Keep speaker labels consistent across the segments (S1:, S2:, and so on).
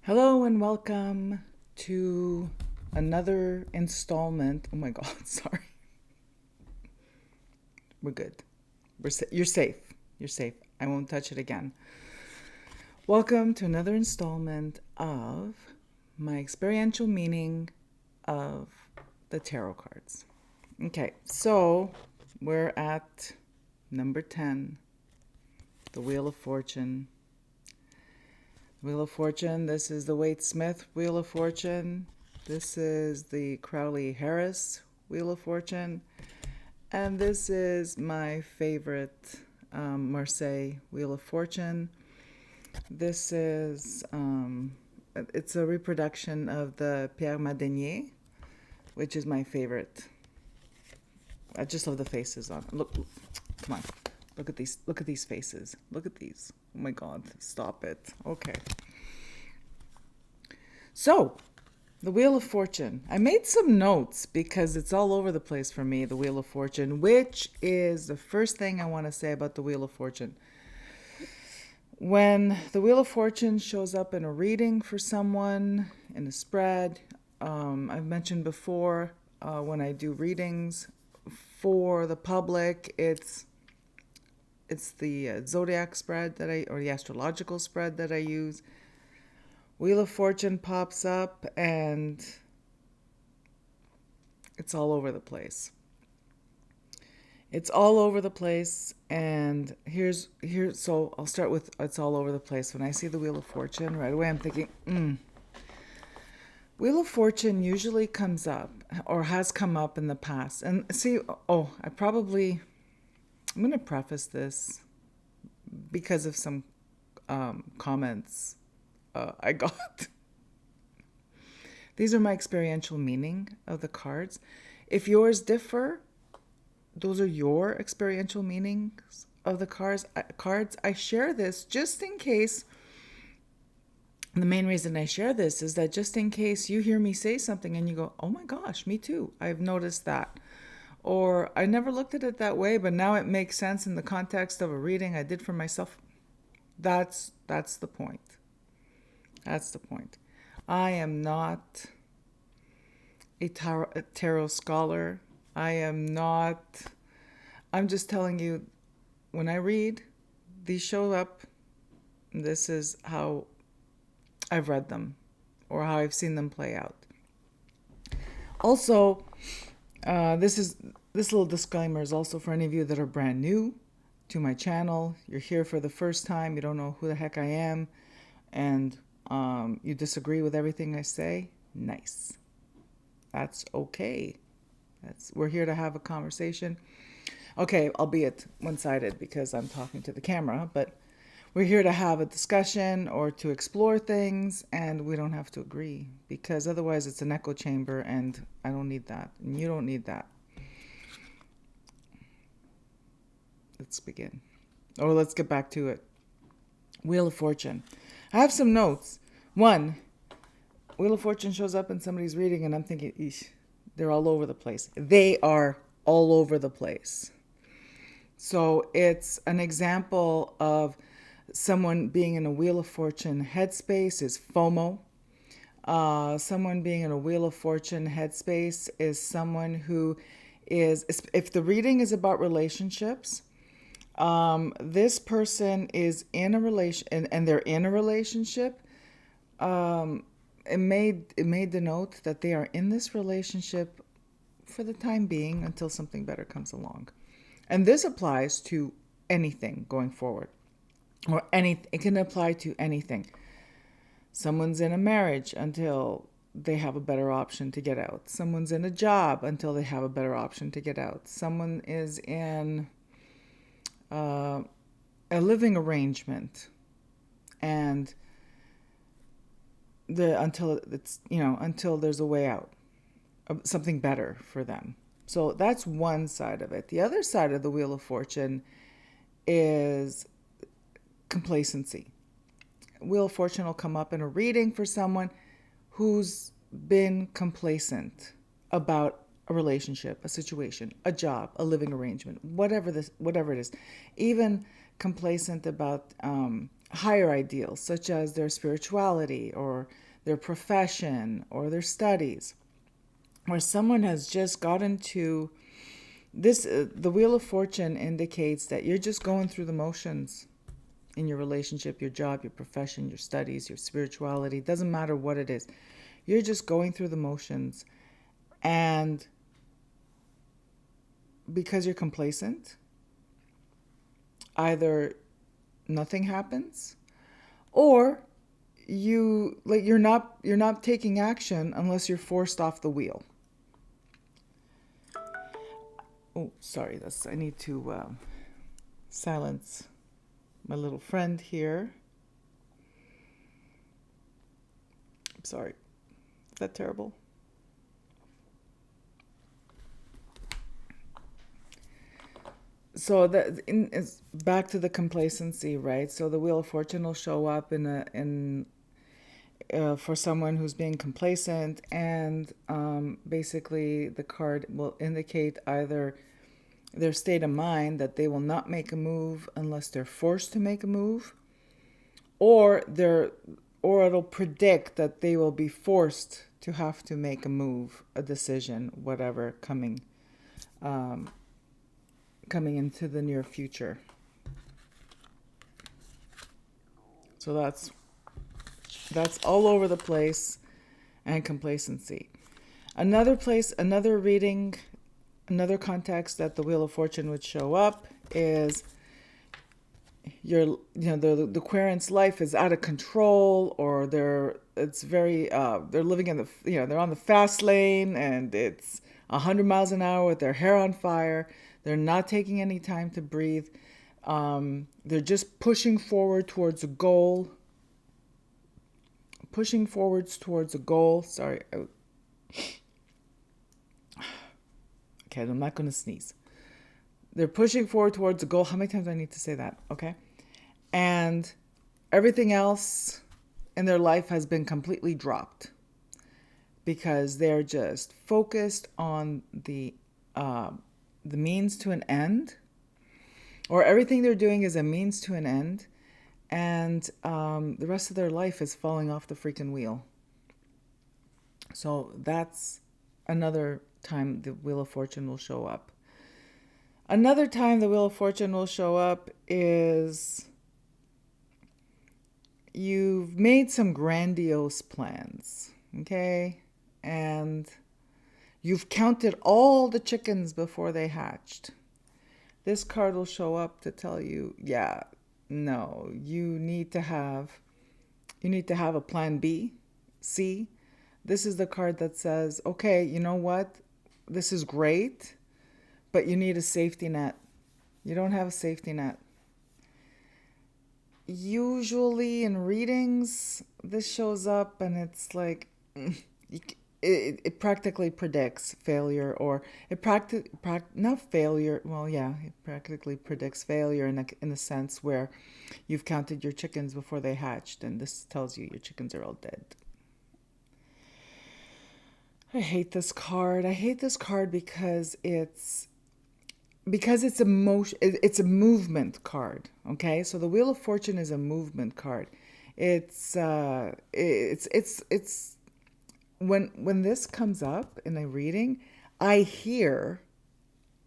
S1: Hello and welcome to another installment. Oh my God, sorry. We're good. You're safe. You're safe. I won't touch it again. Welcome to another installment of my experiential meaning of the tarot cards. Okay, so we're at number 10, the Wheel of Fortune. Wheel of Fortune, this is the Wade Smith Wheel of Fortune. This is the Crowley Harris Wheel of Fortune. And this is my favorite Marseille Wheel of Fortune. This is, it's a reproduction of the Pierre Madenier, which is my favorite. I just love the faces on it. Look, come on. Look at these faces. Look at these. Oh my God, stop it. Okay. So, the Wheel of Fortune. I made some notes because it's all over the place for me, the Wheel of Fortune, which is the first thing I want to say about the Wheel of Fortune. When the Wheel of Fortune shows up in a reading for someone, in a spread, I've mentioned before, when I do readings for the public, it's the zodiac spread or the astrological spread that I use. Wheel of Fortune pops up and it's all over the place. It's all over the place, and so I'll start with it's all over the place. When I see the Wheel of Fortune, right away I'm thinking, Wheel of Fortune usually comes up or has come up in the past. And see, I'm going to preface this because of some comments I got. These are my experiential meaning of the cards. If yours differ, those are your experiential meanings of the cards. I share this just in case. The main reason I share this is that just in case you hear me say something and you go, oh my gosh, me too. I've noticed that. Or I never looked at it that way, but now it makes sense in the context of a reading I did for myself. That's the point. That's the point. I am not a tarot scholar. I'm just telling you, when I read, these show up. This is how I've read them or how I've seen them play out. Also, this little disclaimer is also for any of you that are brand new to my channel. You're here for the first time. You don't know who the heck I am. And you disagree with everything I say. Nice. That's okay. We're here to have a conversation. Okay, albeit one-sided because I'm talking to the camera, but we're here to have a discussion or to explore things, and we don't have to agree because otherwise it's an echo chamber, and I don't need that, and you don't need that. Let's begin. Or let's get back to it. Wheel of Fortune. I have some notes. One, Wheel of Fortune shows up in somebody's reading, and I'm thinking, eesh, they're all over the place. They are all over the place. So it's an example of someone being in a Wheel of Fortune headspace is FOMO. Someone being in a Wheel of Fortune headspace is someone who is, if the reading is about relationships, this person is in a relation and they're in a relationship. It may denote that they are in this relationship for the time being until something better comes along. And this applies to anything going forward. It can apply to anything. Someone's in a marriage until they have a better option to get out. Someone's in a job until they have a better option to get out. Someone is in a living arrangement and until there's a way out, something better for them. So that's one side of it. The other side of the Wheel of Fortune is complacency. Wheel of Fortune will come up in a reading for someone who's been complacent about a relationship, a situation, a job, a living arrangement, whatever it is, even complacent about higher ideals, such as their spirituality or their profession or their studies, where someone has just gotten to this. The Wheel of Fortune indicates that you're just going through the motions in your relationship, your job, your profession, your studies, your spirituality. It doesn't matter what it is. You're just going through the motions. And because you're complacent, either nothing happens, or you're not taking action unless you're forced off the wheel. Oh, sorry, I need to silence my little friend here. I'm sorry. Is that terrible? So is back to the complacency, right? So the Wheel of Fortune will show up for someone who's being complacent, and basically the card will indicate either their state of mind that they will not make a move unless they're forced to make a move, or it'll predict that they will be forced to have to make a move, a decision, whatever coming into the near future. So that's all over the place, and complacency. Another reading, another context that the Wheel of Fortune would show up is the querent's life is out of control, or they're living in they're on the fast lane, and it's 100 miles an hour with their hair on fire. They're not taking any time to breathe. They're just pushing forward towards a goal. Pushing forwards towards a goal. Sorry. Okay, I'm not going to sneeze. They're pushing forward towards a goal. How many times do I need to say that? Okay. And everything else in their life has been completely dropped because they're just focused on the means to an end, or everything they're doing is a means to an end, and the rest of their life is falling off the freaking wheel. So that's another time the Wheel of Fortune will show up. Another time the Wheel of Fortune will show up is you've made some grandiose plans, okay? And you've counted all the chickens before they hatched. This card will show up to tell you, yeah, no, you need to have a plan B, C. This is the card that says, okay, you know what? This is great, but you need a safety net. You don't have a safety net. Usually in readings, this shows up and it's like, it practically predicts failure, or it not failure. Well, yeah, it practically predicts failure in the sense where you've counted your chickens before they hatched, and this tells you your chickens are all dead. I hate this card. I hate this card because it's a motion. It's a movement card. Okay, so the Wheel of Fortune is a movement card. It's when this comes up in a reading, I hear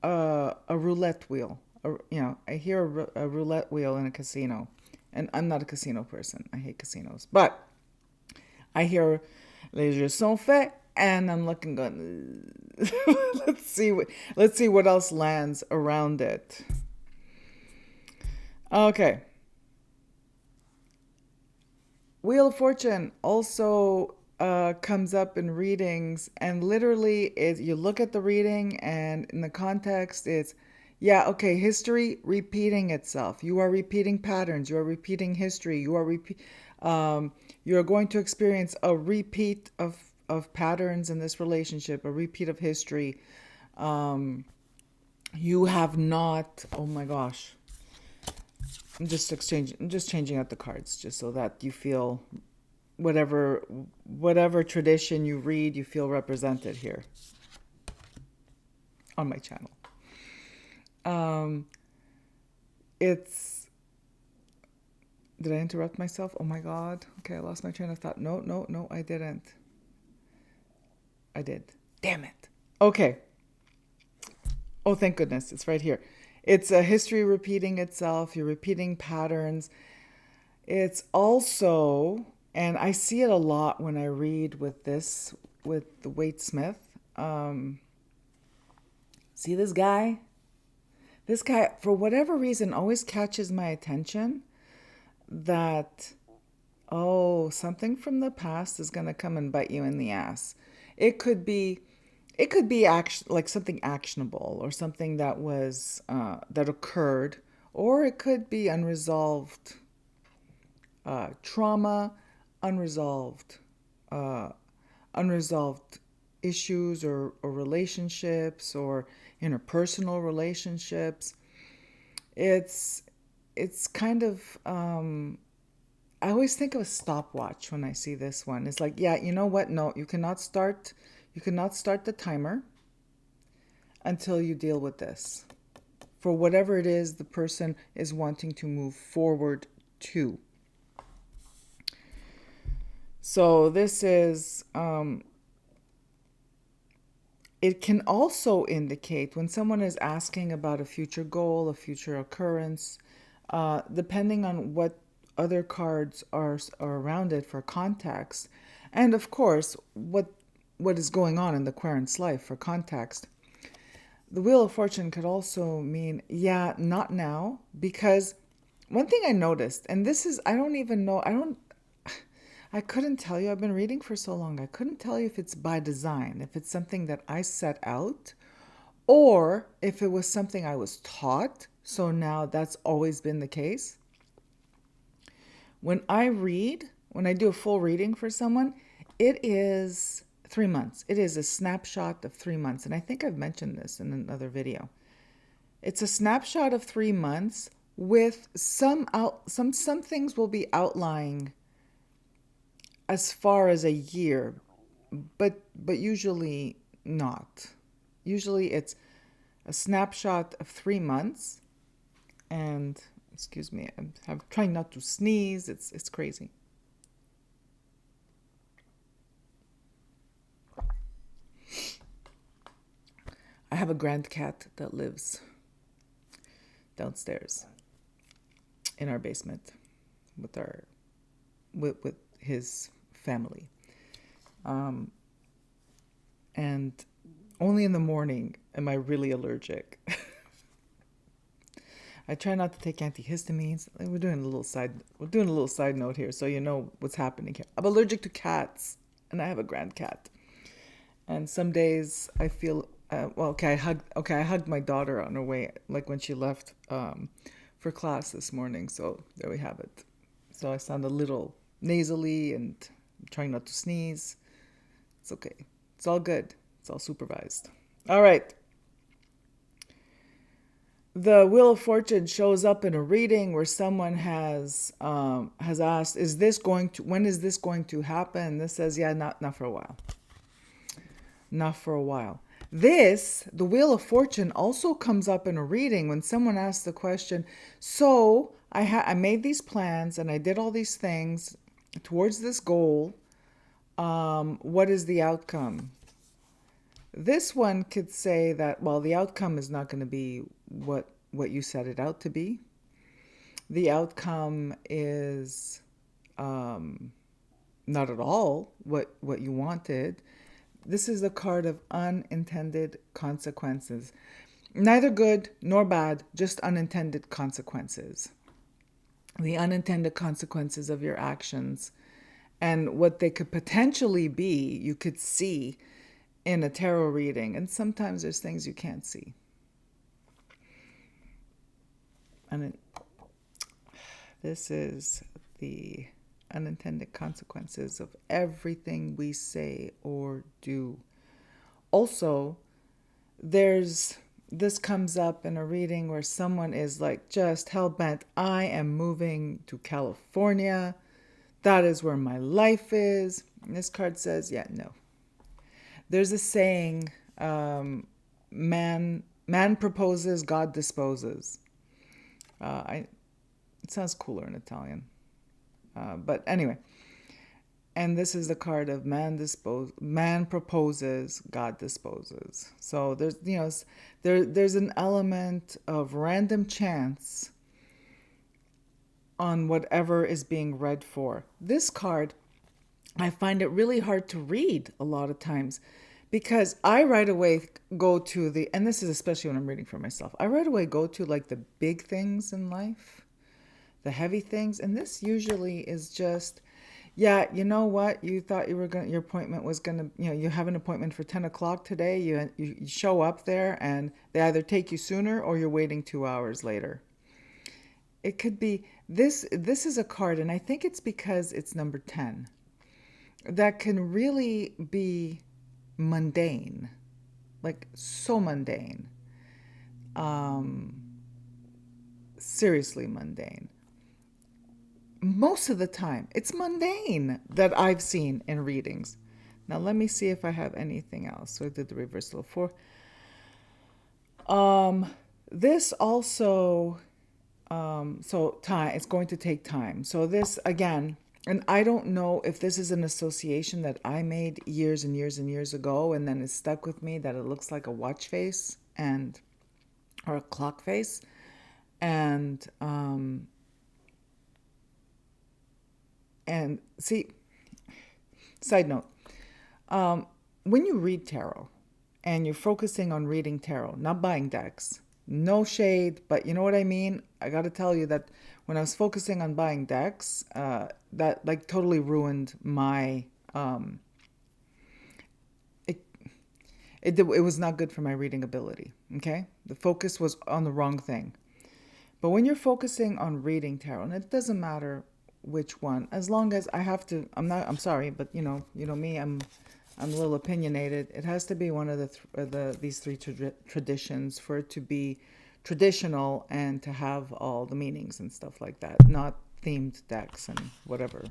S1: a roulette wheel. I hear a roulette wheel in a casino, and I'm not a casino person. I hate casinos, but I hear les jeux sont faits, and I'm looking going. let's see what else lands around it. Okay. Wheel of Fortune also comes up in readings, and literally you look at the reading, and in the context it's, yeah, okay, history repeating itself. You are repeating patterns. You are repeating history. You are going to experience a repeat of patterns in this relationship, a repeat of history. You have not. Oh my gosh. I'm just changing out the cards just so that you feel whatever tradition you read, you feel represented here on my channel. Did I interrupt myself? Oh my God. Okay, I lost my train of thought. No, no, no, I didn't. I did. Damn it. Okay. Oh, thank goodness. It's right here. It's a history repeating itself. You're repeating patterns. It's also, and I see it a lot when I read with this, with the Waite Smith. See this guy? This guy, for whatever reason, always catches my attention that, oh, something from the past is going to come and bite you in the ass. It could be, it could be like something actionable or something that was, that occurred, or it could be unresolved trauma, unresolved, uh, unresolved issues or relationships or interpersonal relationships. It's it's kind of I always think of a stopwatch when I see this one. It's like, yeah, you know what? No, you cannot start the timer until you deal with this. For whatever it is the person is wanting to move forward to. So this is, it can also indicate when someone is asking about a future goal, a future occurrence, depending on what other cards are around it for context, and of course, what is going on in the querent's life for context. The Wheel of Fortune could also mean, yeah, not now, because one thing I noticed, and this is, I don't even know, I couldn't tell you. I've been reading for so long. I couldn't tell you if it's by design, if it's something that I set out, or if it was something I was taught. So now that's always been the case. When I do a full reading for someone, it is 3 months. It is a snapshot of 3 months. And I think I've mentioned this in another video. It's a snapshot of 3 months with some things will be outlying as far as a year, but usually not. Usually it's a snapshot of 3 months, and excuse me, I'm trying not to sneeze. It's crazy. I have a grand cat that lives downstairs in our basement with with his family. And only in the morning am I really allergic. I try not to take antihistamines. We're doing a little side note here, so you know what's happening here. I'm allergic to cats, and I have a grand cat. And some days I feel I hugged my daughter on her way, like when she left for class this morning. So there we have it. So I sound a little nasally and I'm trying not to sneeze. It's okay. It's all good. It's all supervised. All right. The Wheel of Fortune shows up in a reading where someone has asked, when is this going to happen? This says, yeah, not for a while. Not for a while. The Wheel of Fortune also comes up in a reading when someone asks the question, so I made these plans and I did all these things towards this goal. What is the outcome? This one could say that, well, the outcome is not going to be what you set it out to be. The outcome is not at all what you wanted. This is the card of unintended consequences. Neither good nor bad, just unintended consequences. The unintended consequences of your actions and what they could potentially be, you could see in a tarot reading. And sometimes there's things you can't see. And this is the unintended consequences of everything we say or do. Also, this comes up in a reading where someone is like just hell-bent, I am moving to California. That is where my life is. And this card says, yeah, no. There's a saying, man proposes, God disposes. It sounds cooler in Italian. But anyway, and this is the card of man proposes, God disposes. So there's there's an element of random chance on whatever is being read for. This card, I find it really hard to read a lot of times because I right away go to and this is especially when I'm reading for myself, I right away go to like the big things in life, the heavy things. And this usually is just, yeah, you know what? You thought your appointment was gonna, you have an appointment for 10 o'clock today. You show up there and they either take you sooner or you're waiting 2 hours later. It could be this is a card, and I think it's because it's number 10 that can really be mundane, like so mundane, seriously mundane. Most of the time, it's mundane that I've seen in readings. Now, let me see if I have anything else. So I did the reversal of 4. This also, so time, it's going to take time. So this, again, and I don't know if this is an association that I made years and years and years ago, and then it's stuck with me that it looks like a watch face or a clock face. And see, side note, when you read tarot and you're focusing on reading tarot, not buying decks, no shade, but you know what I mean? I got to tell you that when I was focusing on buying decks, that like totally ruined my, it was not good for my reading ability, okay? The focus was on the wrong thing. But when you're focusing on reading tarot, and it doesn't matter which one, as long as I'm sorry, but you know me, I'm a little opinionated. It has to be one of these three traditions for it to be traditional and to have all the meanings and stuff like that, not themed decks and whatever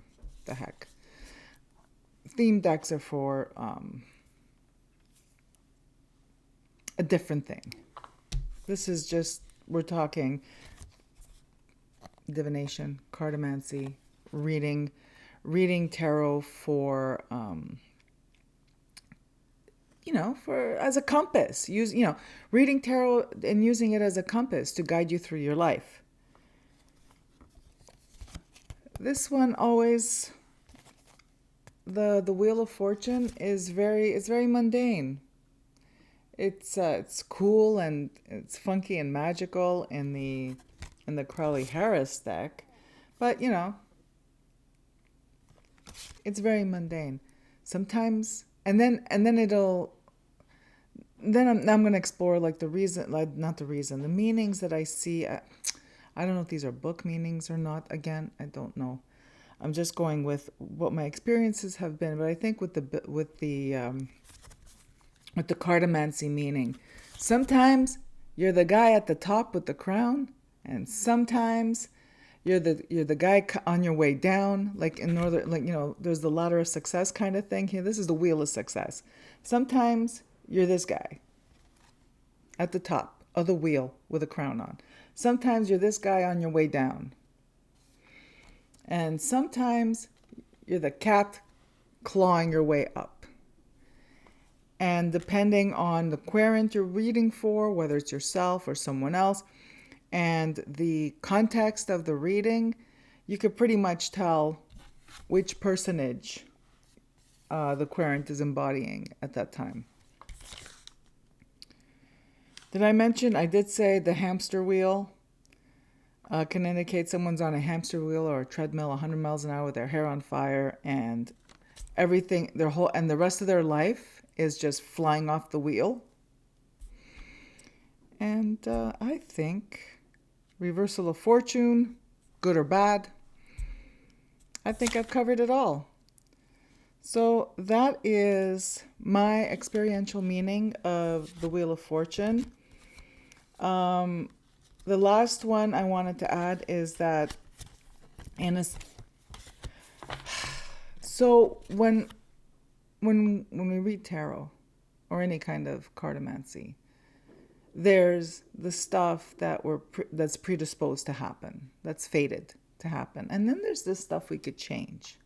S1: the heck. Themed decks are for a different thing. This is just, we're talking divination, cartomancy, reading tarot for for as a compass. Reading tarot and using it as a compass to guide you through your life. This one always, the Wheel of Fortune is very mundane. It's cool and it's funky and magical in the Crowley Harris deck, but it's very mundane. Sometimes, and then I'm going to explore like the reason, like not the reason, the meanings that I see. I don't know if these are book meanings or not. Again, I don't know. I'm just going with what my experiences have been, but I think with the cartomancy meaning, sometimes you're the guy at the top with the crown, and sometimes you're the guy on your way down, like in northern, like there's the ladder of success kind of thing here. This is the wheel of success. Sometimes you're this guy at the top of the wheel with a crown on. Sometimes you're this guy on your way down. And sometimes you're the cat clawing your way up. And depending on the querent you're reading for, whether it's yourself or someone else, and the context of the reading, you could pretty much tell which personage the querent is embodying at that time. Did I mention, I did say the hamster wheel can indicate someone's on a hamster wheel or a treadmill 100 miles an hour with their hair on fire, and everything, and the rest of their life is just flying off the wheel. And I think reversal of fortune, good or bad, I think I've covered it all. So that is my experiential meaning of the Wheel of Fortune. The last one I wanted to add is that so when we read tarot or any kind of cartomancy, there's the stuff that's predisposed to happen, that's fated to happen. And then there's this stuff we could change.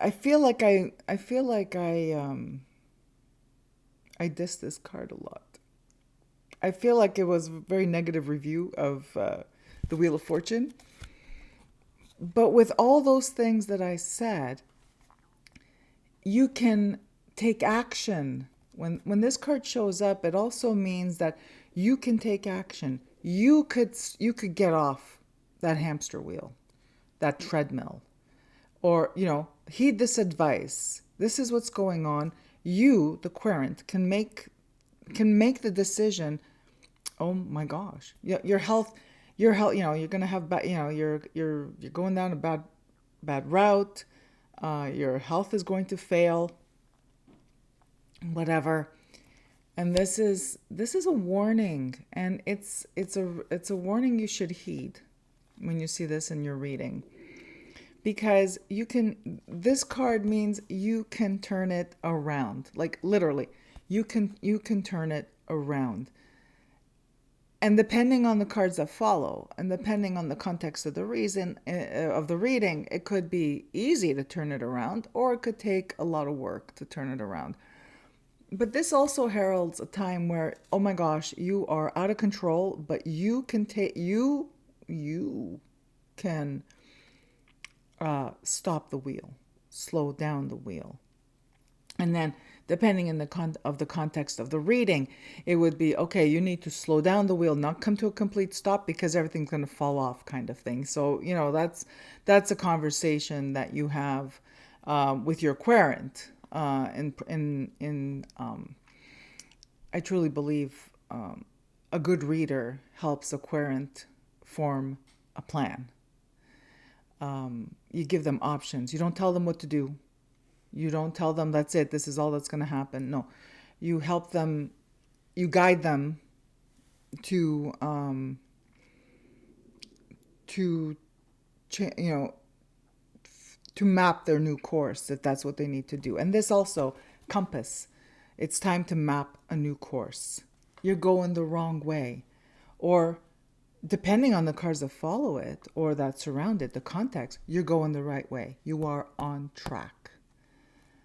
S1: I feel like I dissed this card a lot. I feel like it was a very negative review of the Wheel of Fortune. But with all those things that I said, you can take action. When this card shows up, it also means that you can take action. You could get off that hamster wheel, that treadmill, or heed this advice. This is what's going on. You, the querent, can make the decision. Oh my gosh, your health. You're gonna have bad. You're going down a bad route. Your health is going to fail. Whatever. And this is a warning, and it's a warning you should heed when you see this in your reading, because this card means you can turn it around, like literally, you can turn it around. And depending on the cards that follow, and depending on the context of the reading, it could be easy to turn it around, or it could take a lot of work to turn it around. But this also heralds a time where, oh my gosh, you are out of control, but you can stop the wheel, slow down the wheel. And then, depending in the context of the reading, it would be, okay, you need to slow down the wheel, not come to a complete stop because everything's going to fall off, kind of thing. So, that's a conversation that you have with your querent. I truly believe a good reader helps a querent form a plan. You give them options. You don't tell them what to do. You don't tell them that's it, this is all that's going to happen. No, you help them, you guide them to map their new course, if that's what they need to do. And this also, compass. It's time to map a new course. You're going the wrong way. Or depending on the cards that follow it or that surround it, the context, you're going the right way. You are on track.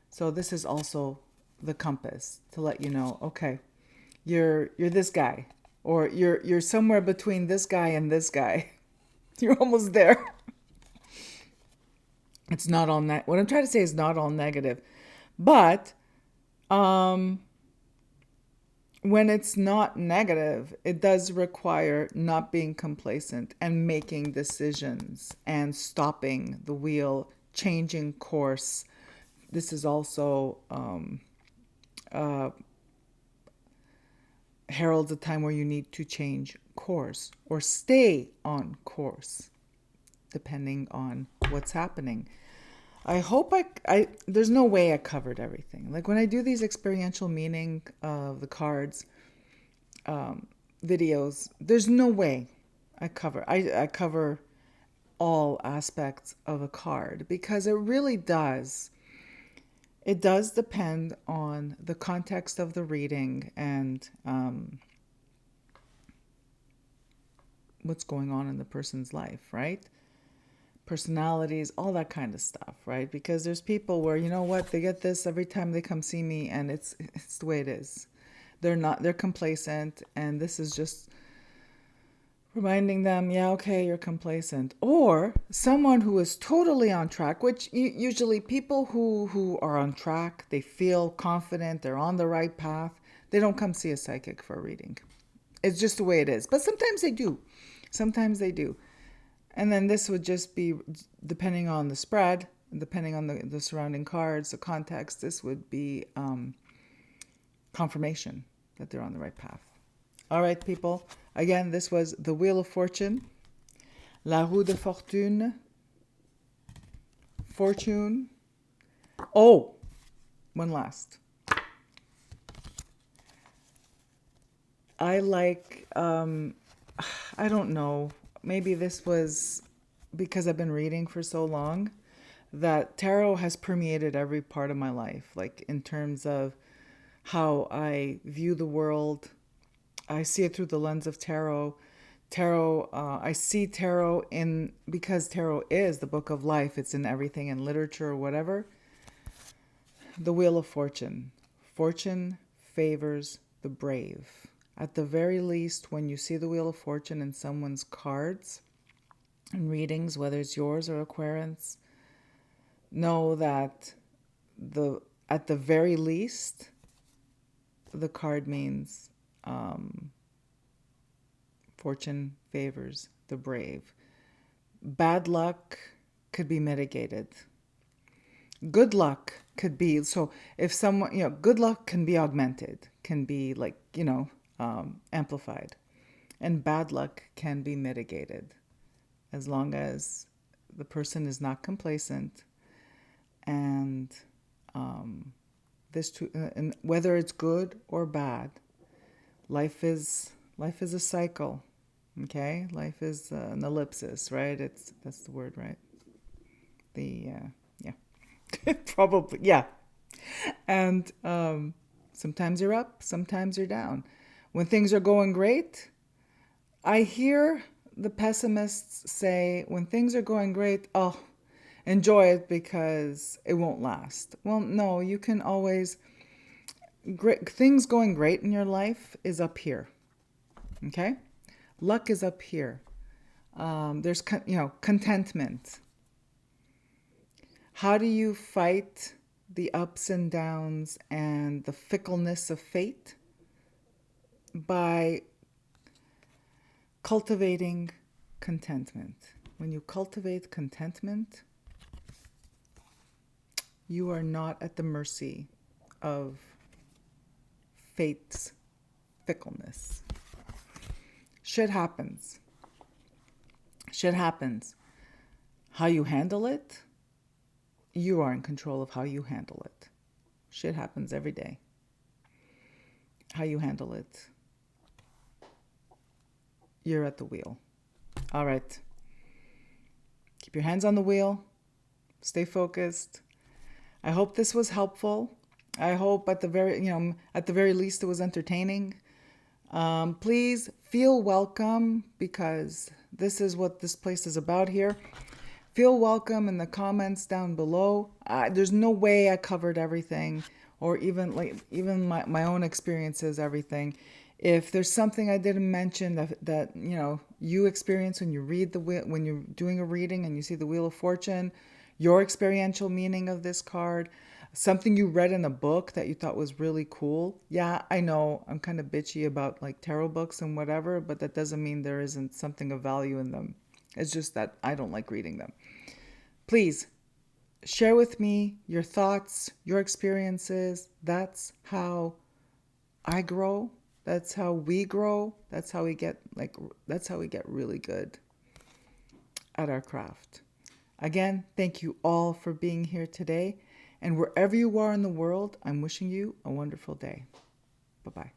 S1: So this is also the compass to let you know, okay, you're this guy, or you're somewhere between this guy and this guy. You're almost there. It's not all what I'm trying to say is not all negative, but when it's not negative, it does require not being complacent and making decisions and stopping the wheel, changing course. This is also heralds a time where you need to change course or stay on course, depending on what's happening. I hope there's no way I covered everything. Like when I do these experiential meaning of the cards videos, there's no way I cover all aspects of a card, because it really does. It does depend on the context of the reading and what's going on in the person's life, right? Personalities, all that kind of stuff, right? Because there's people where, you know what, they get this every time they come see me, and it's the way it is. They're complacent, and this is just reminding them, yeah, okay, you're complacent. Or someone who is totally on track, which usually people who are on track, they feel confident, they're on the right path, they don't come see a psychic for a reading. It's just the way it is. But sometimes they do. And then this would just be, depending on the spread, depending on the surrounding cards, the context, this would be confirmation that they're on the right path. All right, people. Again, this was the Wheel of Fortune, La Roue de Fortune, Fortune. Oh, one last. I like, I don't know, maybe this was because I've been reading for so long that tarot has permeated every part of my life, like in terms of how I view the world. I see it through the lens of tarot. Tarot, I see tarot in, because tarot is the book of life, it's in everything, in literature or whatever. The Wheel of Fortune. Fortune favors the brave. At the very least, when you see the Wheel of Fortune in someone's cards and readings, whether it's yours or Aquarians, know that at the very least, the card means fortune favors the brave. Bad luck could be mitigated. Good luck could be, so if someone, good luck can be augmented, can be like, amplified. And bad luck can be mitigated as long as the person is not complacent, and and whether it's good or bad, life is a cycle. Okay, life is an ellipsis, right? That's the word, right? Yeah, probably, yeah. And sometimes you're up, sometimes you're down. When things are going great, I hear the pessimists say, when things are going great, oh, enjoy it because it won't last. Well, no, you can always, things going great in your life is up here. Okay? Luck is up here. There's, contentment. How do you fight the ups and downs and the fickleness of fate? By cultivating contentment. When you cultivate contentment, you are not at the mercy of fate's fickleness. Shit happens. Shit happens. How you handle it, you are in control of how you handle it. Shit happens every day. How you handle it, you're at the wheel. All right. Keep your hands on the wheel. Stay focused. I hope this was helpful. I hope at the very least it was entertaining. Please feel welcome, because this is what this place is about here. Feel welcome in the comments down below. There's no way I covered everything, or even my own experiences, everything. If there's something I didn't mention that you experience when when you're doing a reading and you see the Wheel of Fortune, your experiential meaning of this card, something you read in a book that you thought was really cool. Yeah, I know I'm kind of bitchy about like tarot books and whatever, but that doesn't mean there isn't something of value in them. It's just that I don't like reading them. Please share with me your thoughts, your experiences. That's how I grow. That's how we grow. That's how we get really good at our craft. Again, thank you all for being here today. And wherever you are in the world, I'm wishing you a wonderful day. Bye-bye.